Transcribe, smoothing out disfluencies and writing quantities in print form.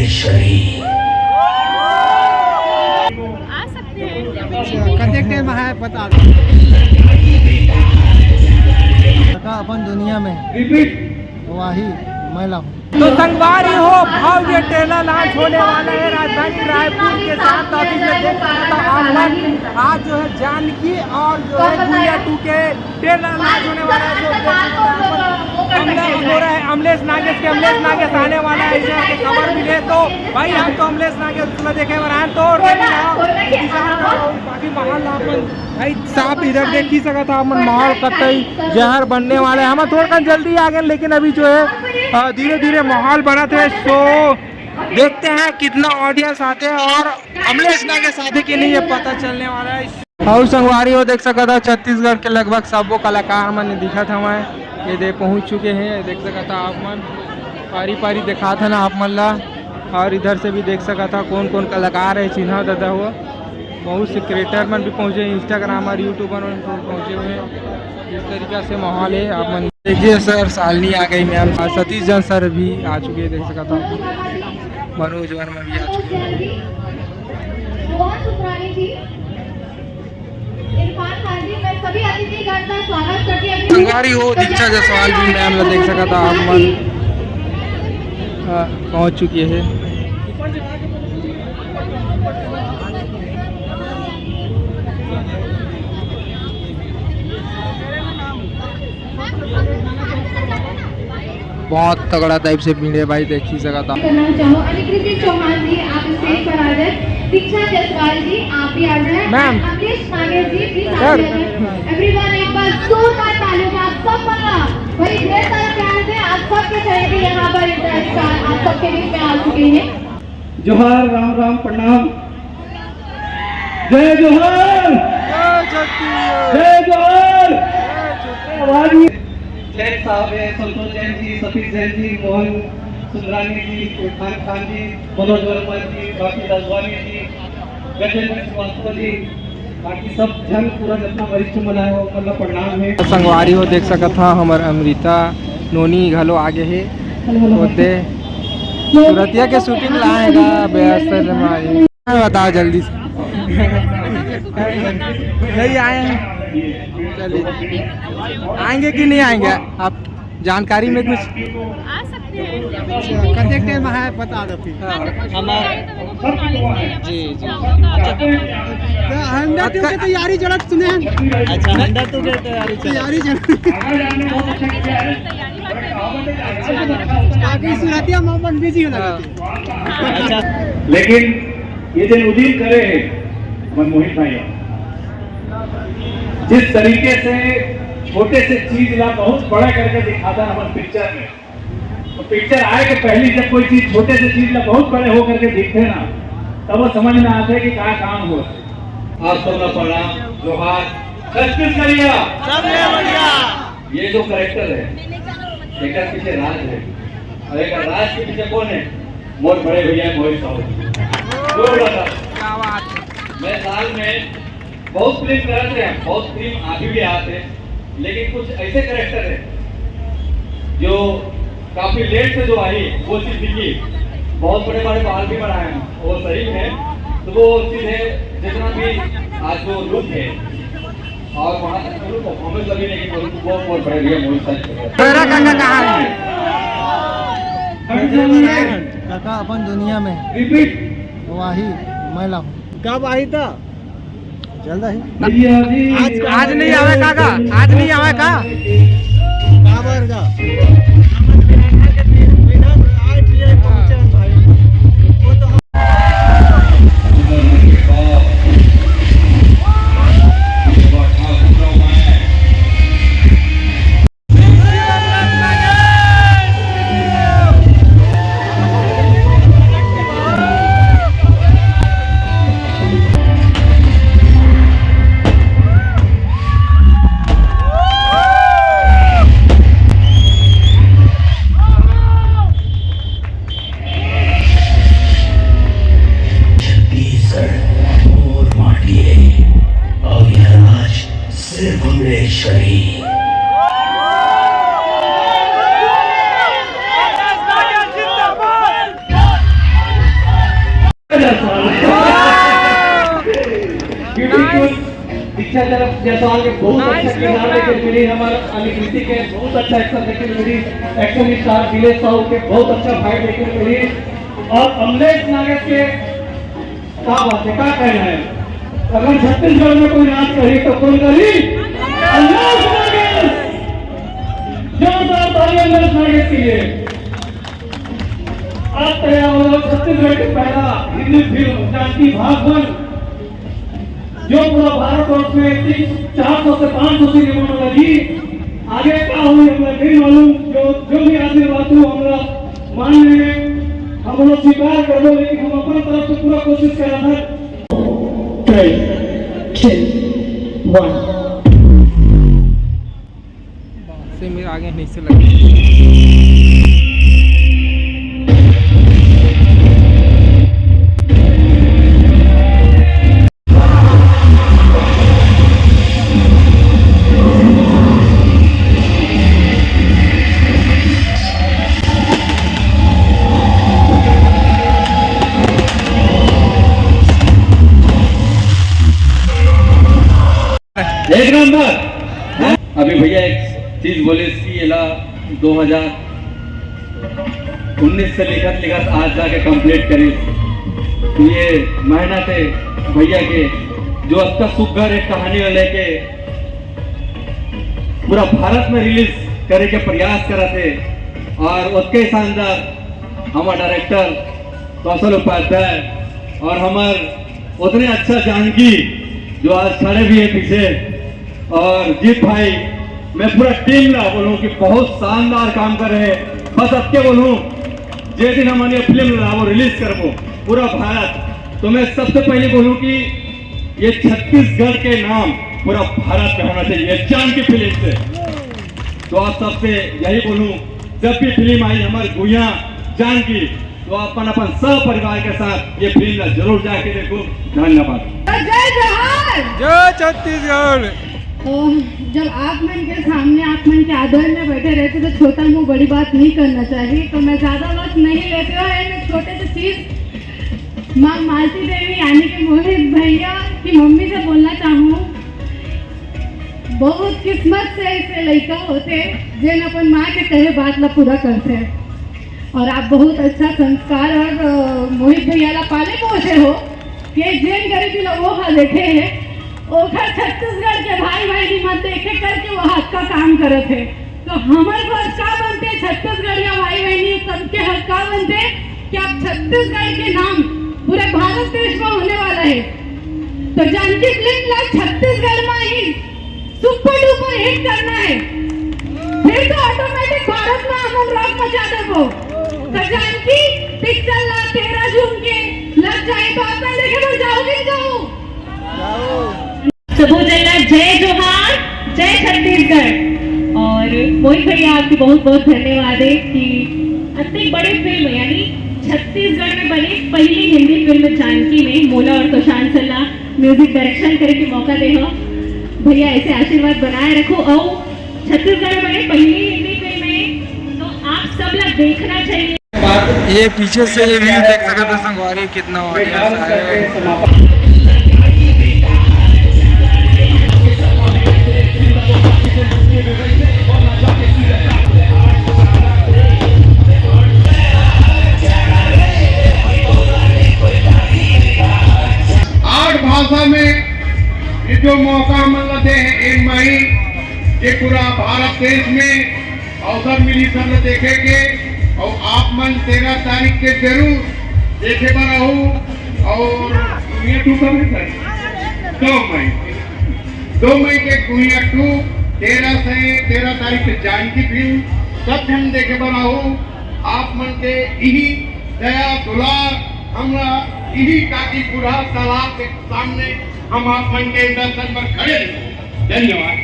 राजेश्वरी। आ सकते हैं कते टाइम है बता अपन दुनिया में वही महिला हूँ। तो संगवारी हो भव्य टेलर लॉन्च होने वाला है राजधानी रायपुर के साथ ऑफिस में देख सकता आगमन आज जो है जानकी और जो है गुड़िया 2 के टेलर लॉन्च होने वाला है। जो है अमलेश नागेश आने वाला है। इसे खबर मिले तो भाई हम तो अमलेश नागेश में देखे बना तो काफी माहौल भाई साहब इधर देख ही सका था अपन माहौल कतई जहर बनने वाले हम थोड़ा जल्दी आ गए, लेकिन अभी जो है धीरे धीरे माहौल बना थे। सो देखते हैं कितना ऑडियंस आते हैं और अमलेश नागेश साथी के लिए ये पता चलने वाला है। और संगवारी हो देख सका था छत्तीसगढ़ के लगभग सब वो कलाकार मैंने दिखा था मैं ये दे पहुंच चुके हैं। देख सका था आप मन पारी पारी दिखा था ना आप मन ला, और इधर से भी देख सका था कौन कौन कलाकार है चिन्हा दादा हुआ। बहुत से क्रिएटर मन भी पहुंचे, इंस्टाग्राम और यूट्यूबर मन पहुंचे हुए हैं। इस तरीका से माहौल है। आप मन देखिए सर सालनी आ गई मैम, सतीश जन सर भी आ चुके हैं। देख सका था मनोज वर्मा भी आ चुके हैं। संगवारी हो दीक्षा जायसवाल भी मैम ला देख सका था आप मन पहुंच चुकी है। बहुत तगड़ा टाइप से भीड़ है भाई, देख ही सका था। चौहान जी आप स्टेज पर आ जाए, दीक्षा जायसवाल जी आप भी आ जाए, मैम अमलेश नागेश जी प्लीज आ जाए। एवरीवन एक बार जोरदार तालियों का सब बनना भाई, ढेर सारा प्यार से आप सबके सहयोगी यहाँ पर आप सबके बीच में आ चुके हैं। जोहार राम राम प्रणाम, जय जोहार जय जोहार। जैन साहब है, संतोष जैन जी, सतीश जैन जी, मोहन सुंदरानी जी, इरफान खान जी, मनोज वर्मा जी, बाकी रजवानी जी, गजेंद्र श्रीवास्तव जी, बाकी सब जन पूरा जितना वरिष्ठ बनाए हो मतलब प्रणाम है। संगवारी हो देख सका था हमार अमृता नोनी घलो आगे है होते सूरतिया के शूटिंग लाएगा बेहतर में बताओ जल्दी से। नहीं आए हैं, चलिए आएंगे कि नहीं आएंगे आप जानकारी में कुछ आ सकते हैं कते टाइम है बता दो फिर। जी हंडा टू की तैयारी जरूरत सुने हैं। अच्छा हंडा टू की तैयारी काफी सूरतिया मोहम्मद बिजी हो लगा। अच्छा लेकिन ये दिन उदीन करे मनमोहित भाई, जिस तरीके से छोटे से चीज ला बहुत बड़ा करके दिखाता है हमारे पिक्चर में, तो पिक्चर आए के पहले जब कोई चीज छोटे से चीज ला बहुत बड़े होकर के दिखते ना, तब वो समझ में आता है कि क्या काम हो। आप सब प्रणाम जोहार करिया। ये जो कैरेक्टर है एक पीछे राज है, और एक राज के पीछे कौन है? मोर बड़े भैया मोहित साहब। मैं साल में बहुत फिल्म करते हैं, बहुत फिल्म आगे भी आते हैं, लेकिन कुछ ऐसे कैरेक्टर है जो काफी लेट से जो आई वो चीज दिखी। बहुत बड़े बड़े बाल भी बनाए हैं वो सही है, तो वो चीज है जितना भी आज जो लुक है और वहाँ तक परफॉर्मेंस अभी नहीं करूँ वो बहुत बड़े भैया मोहित साहब। काका अपन दुनिया में वही महिला हूँ। कब आई था? जल्द ही आज नहीं आवे काका, आज नहीं आवे का बाबर का पीछे तरफ जयसवाल के बहुत अच्छा किरदार लेके मिली, हमारे अलिकृति के बहुत अच्छा एक्शन लेके मिली, एक्शन स्टार दिलेश साहू के बहुत अच्छा फाइट लेके मिली, और अमलेश नागेश के क्या बात है, क्या कहना है, अगर छत्तीसगढ़ में कोई राज करी तो कौन करी? अमलेश नागेश। जोरदार तालियां अमलेश नागेश के लिए। आज तैयार हो रहा छत्तीसगढ़ के पहला हिंदी फिल्म जानकी भाग 1, जो पूरा भारतवर्ष में 400 से 500 सिनेमा में लगी। आगे क्या हुई हमें नहीं मालूम, जो भी आशीर्वाद हो हमरा मान रहे हैं, हम लोग स्वीकार कर लो, लेकिन हम अपनी तरफ से पूरा कोशिश कर रहे हैं। 3, 2, 1 से मेरे आगे नहीं से लगे। एक नंबर। अभी भैया एक चीज बोले कि 2019 से लिखत आज जाके कंप्लीट करी, तो ये मेहनत है भैया के, जो अब तक सुघर एक कहानी लेके पूरा भारत में रिलीज करे के प्रयास करा थे, और उसके शानदार हमारे डायरेक्टर कौशल उपाध्याय और हमार उतने अच्छा जानकी जो आज खड़े भी है पीछे, और जीत भाई, मैं पूरा टीम ना बोलूं कि बहुत शानदार काम कर रहे हैं। बस अब के बोलूं, जे दिन हमारी फिल्म वो रिलीज करबो पूरा भारत, तो मैं सबसे पहले बोलूं कि ये छत्तीसगढ़ के नाम पूरा भारत में होना चाहिए जानकी फिल्म से। तो आप सबसे यही बोलूं, जब भी फिल्म आई हमारे गुइया जानकी, तो अपन अपन सब परिवार के साथ ये फिल्म जरूर जाके देखो। धन्यवाद। जय जोहार। जय छत्तीसगढ़। तो जब आप मन के सामने आप मन के आदर में बैठे रहते तो छोटा मुंह बड़ी बात नहीं करना चाहिए, तो मैं ज्यादा वक्त नहीं लेती हूँ। मैं छोटे से चीज माँ मालती देवी यानी कि मोहित भैया की मम्मी से बोलना चाहूँ, बहुत किस्मत से ऐसे लड़का होते जिन अपन माँ के कहे बात ला पूरा करते हैं, और आप बहुत अच्छा संस्कार और मोहित भैया ला पाले पोसे हो कि जेन गरीबी लोग वो देखे हैं, ओखर छत्तीसगढ़ के भाई बहनी मत देखे करके वो हक का काम करे थे। तो हमारे पास क्या बनते छत्तीसगढ़ या भाई बहनी सबके हक का बनते कि अब छत्तीसगढ़ के नाम पूरे भारत देश में होने वाला है। तो जानकी फिल्म ला छत्तीसगढ़ में ही सुपर डुपर हिट करना है, फिर तो ऑटोमेटिक भारत में हम रॉक मचा देबो। तो जानकी पिक्चर ला 13 जून के लग जाए तो आप देखे तो जाओगे जाओ। सबो जगह जय जोहार, जय छत्तीसगढ़। और मोहित भैया आपकी बहुत बहुत धन्यवाद है कि इतनी बड़ी फिल्म यानी छत्तीसगढ़ में बनी पहली हिंदी फिल्म जानकी में मोला और तोशान सल्ला म्यूजिक डायरेक्शन करे के मौका दे हो। भैया ऐसे आशीर्वाद बनाए रखो, और छत्तीसगढ़ में बनी पहली हिंदी फिल्म है, तो आप सब लोग देखना चाहिए। ये पीछे से ये व्यू देख सकते हैं संगवारी, कितना ऑडियंस है। 8 भाषा में ये जो मौका मिल दे एक मई ये पूरा भारत देश में अवसर मिली सब देखे के, और आप मन 13 तारीख के जरूर देखे बनाऊ। और ये 2 मई के गुइया 2 13 तारीख के जानकी फिल्म सब हम देखे बनाऊ। आप मन के यही दया दुलार हमरा यही काकी पूरा तालाब के सामने हम आप मन के दर्शन पर खड़े। धन्यवाद।